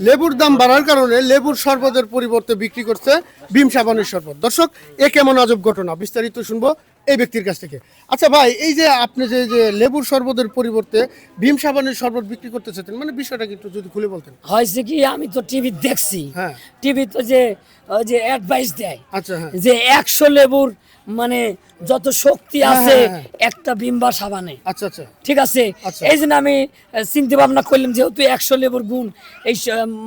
লেবুর দাম বাড়ার কারণে লেবুর শরবতের পরিবর্তে বিক্রি করছে ভীম সাবানের শরবত। দর্শক, এ কেমন আজব ঘটনা, বিস্তারিত শুনবো এই ব্যক্তির কাছ থেকে। আচ্ছা ভাই, এই যে আপনি যে লেবুর শরবতের পরিবর্তে ভীম সাবানের শরবত বিক্রি করতে চাচ্ছেন, মানে বিষয়টা কিন্তু যদি খুলে বলতেন। হয়েছে কি, আমি তো টিভি দেখছি, হ্যাঁ। টিভি তো যে ওই যে অ্যাডভাইস দেয় আচ্ছা, হ্যাঁ। যে 100 লেবুর মানে যত শক্তি হ্যাঁ, আছে হ্যাঁ, হ্যাঁ। একটা বিম্বা সাবানে। আচ্ছা আচ্ছা ঠিক আছে, আচ্ছা। এই জন্য আমি চিন্তা ভাবনা করলাম যেহেতু 100 লেবুর গুণ এই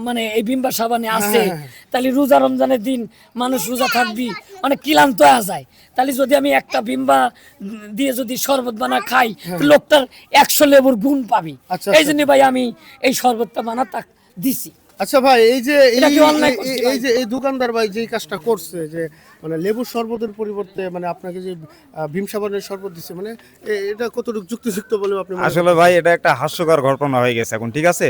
মানে এই বিম্বা সাবানে আছে, হ্যাঁ, হ্যাঁ। তাহলে রোজা রমজানের দিন মানুষ রোজা থাকবি, অনেক ক্লান্ত হয়ে যায়, তাহলে যদি আমি একটা বিম্বা দিয়ে যদি শরবত বানা খাই তো লোকটার 100 লেবুর গুণ পাবি। আচ্ছা, এই জন্য ভাই আমি এই শরবতটা বানা তাক দিছি। আচ্ছা ভাই, এই যে এটা কি অন্যায় করছি ভাই? এই যে এই দোকানদার ভাই যে কাজটা করছে, যে মানে লেবুর শরবতের পরিবর্তে মানে আপনাকে যে ভীম সাবানের শরবত দিচ্ছে, মানে এটা কতটুকু যুক্তিযুক্ত বলে আপনি মনে করেন? আসলে ভাই এটা একটা হাস্যকর ঘটনা হয়ে গেছে এখন, ঠিক আছে।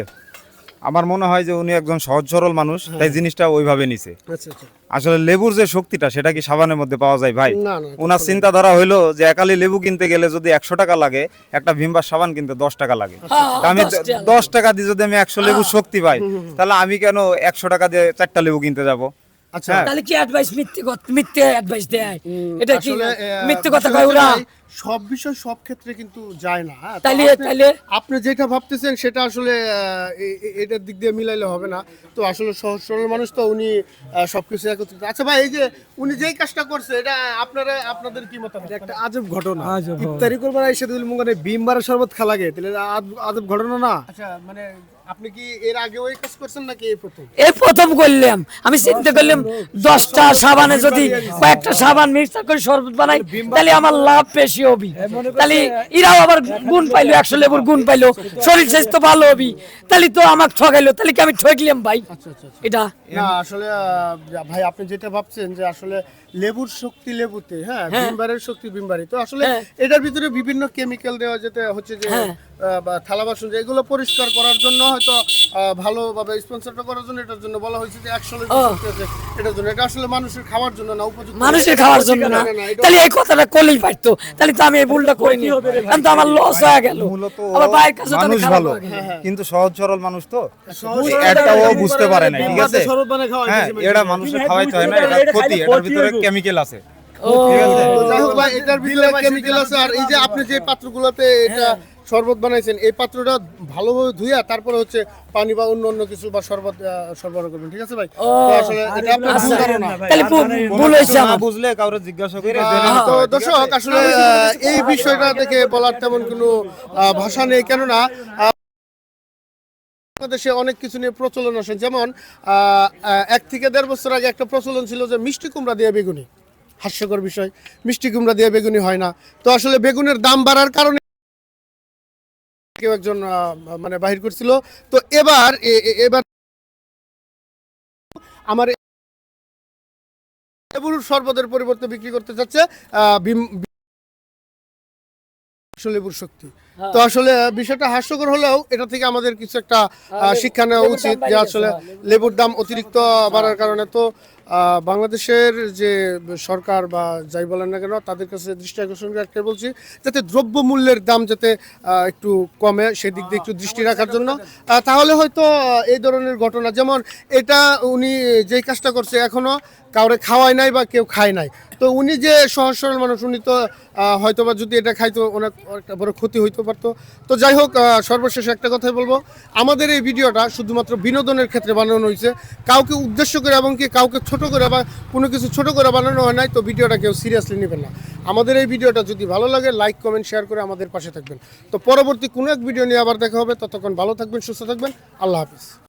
আমার মনে হয় যে উনি একজন সহজ সরল মানুষ, তাই জিনিসটা ওইভাবে নিছে। আচ্ছা আচ্ছা। আসলে লেবুর যে শক্তিটা সেটা কি সাবানের মধ্যে পাওয়া যায় ভাই? না, না, ওনার চিন্তাধারা হইলো যে একালি লেবু কিনতে গেলে যদি 100 টাকা লাগে, একটা ভিমবার সাবান কিনতে 10 টাকা লাগে। হ্যাঁ, তা আমি 10 টাকা 10 টাকা দিয়ে যদি আমি 100 লেবুর শক্তি পাই, তাহলে আমি কেন 100 টাকা দিয়ে 4টা লেবু কিনতে যাব? আচ্ছা। তাহলে কি অ্যাডভাইস মিথ্যে অ্যাডভাইস দেয়? এটা কি আসলে, মিথ্যে কথা বিষয় কয় ওরা? হচ্ছে ভাই, সব বিষয় সব ক্ষেত্রে কিন্তু যায় না। হ্যাঁ, তো তাইলে আপনি যেটা ভাবতেছেন সেটা আসলে এটার দিক দিয়ে মিলাইলে হবে না। তো আসলে সহজ সরল মানুষ তো উনি সবকিছু একত্রিত। আচ্ছা ভাই, এই যে উনি যেই কাজটা করছে এটা আপনাদের কি মতামত? একটা আজব ঘটনা। ইফতারি করবার এসে দিল মুখে বিমবারের শরবত খা লাগে, তাহলে আজব ঘটনা না? আচ্ছা, মানে আপনি কি এর আগে ওই কাজ করছেন নাকি এই প্রথম? এই প্রথম করলাম, আমি চিন্তা করলাম 10টা সাবানে যদি কয়েকটা সাবান মিক্সার করে শরবত বানাই তাহলে আমার লাভ বেশি হবে, তাহলে এরাও আবার গুণ পাইলো, 100 লেবুর গুণ পাইলো, শরীর স্বাস্থ্য ভালো হবে, তাহলে তো আমাকে ঠকাইলো, তাহলে কি আমি ঠকলাম ভাই? আচ্ছা আচ্ছা আচ্ছা। এটা না আসলে ভাই, আপনি যেটা ভাবছেন যে আসলে লেবুর শক্তি লেবুতে, হ্যাঁ, হ্যাঁ। ভিমবারের শক্তি ভিমবারে, তো আসলে হ্যাঁ। এটার ভিতরে বিভিন্ন কেমিক্যাল দেওয়া যেতে হচ্ছে যে হ্যাঁ। বা থালা বাসন এগুলো পরিষ্কার করার জন্য হয়তো ভালোভাবে স্পন্সরটা করার জন্য এটার জন্য বলা হয়েছে যে 100 লেবু ও। শক্তি আছে এটার জন্য। এটা আসলে মানুষের খাওয়ার জন্য না, উপযুক্ত মানুষের খাওয়ার জন্য না, এটা- তাহলে এই কথাটা করলেই পারতো, তাহলে তো আমি এই ভুলটা করিনি, এখন তো আমার লস হয়ে গেল। মূলত আমার ভাইয়ের কাছে তো আমি মানুষ খারাপ ভালো, লাগে। কিন্তু সহজ সরল মানুষ তো সরল একটা ও মানুষ বুঝতে পারে না, ঠিক আছে। শরবত বানায় খাওয়াই হ্যাঁ, দিয়েছে এটা ভাই। মানুষের খাওয়াইতে হয় না, এটা ক্ষতি, এটার ভিতরে কেমিক্যাল আছে। ও, ঠিক আছে। তো যাই হোক ভাই, এটার ভিতরে কেমিক্যাল আছে। আর এই যে আপনি যে পাত্রগুলোতে এটা শরবত বানাইছেন, এই পাত্রটা ভালোভাবে ধুইয়া তারপরে হচ্ছে পানি বা অন্য কিছু বা শরবত সরবরাহ করবেন, ঠিক আছে ভাই? ও, তো আসলে এটা আপনার ভুল ধারণা। তাহলে ভুল হয়েছে না আমার। বুঝলে কাউরে জিজ্ঞাসা করে জেনে তো নিতে হয়, ঠিক আছে? দর্শক, আসলে এই বিষয়টা থেকে বলার তেমন কোনো ভাষা নেই, কেননা বাংলাদেশে অনেক কিছু নিয়ে প্রচলন আসে। যেমন 1 থেকে 1.5 বছর আগে একটা প্রচলন ছিল যে মিষ্টি কুমড়া দিয়ে বেগুনি। হাস্যকর বিষয়, মিষ্টি কুমড়া দিয়ে বেগুনি হয় না। তো আসলে বেগুনের দাম বাড়ার কারণে কেউ একজন মানে বাহির করছিল। তো এবার আমার লেবুর শরবতের পরিবর্তে বিক্রি করতে চাচ্ছে লেবুর শক্তি। তো আসলে বিষয়টা হাস্যকর হলেও এটা থেকে আমাদের কিছু একটা শিক্ষা নেওয়া লেবুর উচিত, দাম যে বাড়িয়ে আসলে গেছে। লেবুর দাম অতিরিক্ত বাড়ার কারণে তো বাংলাদেশের যে সরকার বা যাই বলেন না কেন তাদের কাছে দৃষ্টি আকর্ষণ করে একটা বলছি, যাতে দ্রব্যমূল্যের দাম যাতে একটু কমে, সেদিক দিয়ে একটু দৃষ্টি রাখার জন্য। তাহলে হয়তো এই ধরনের ঘটনা, যেমন এটা উনি যেই কাজটা করছে এখনো কাউরে খাওয়ায় নাই বা কেউ খায় নাই, তো উনি যে সহজ সরল মানুষ, উনি তো হয়তোবা যদি এটা খাইতো অনেক একটা বড় ক্ষতি হইতে পারতো। তো যাই হোক, সর্বশেষে একটা কথাই বলবো, আমাদের এই ভিডিওটা শুধুমাত্র বিনোদনের ক্ষেত্রে বানানো হয়েছে, কাউকে উদ্দেশ্য করে এবং কি কাউকে ছোট করে বা কোনো কিছু ছোট করে বানানো হয় নাই। তো ভিডিওটা কেউ সিরিয়াসলি নেবেন না। আমাদের এই ভিডিওটা যদি ভালো লাগে লাইক কমেন্ট শেয়ার করে আমাদের পাশে থাকবেন। তো পরবর্তী কোনো এক ভিডিও নিয়ে আবার দেখা হবে, ততক্ষণ ভালো থাকবেন, সুস্থ থাকবেন, আল্লাহ হাফিজ।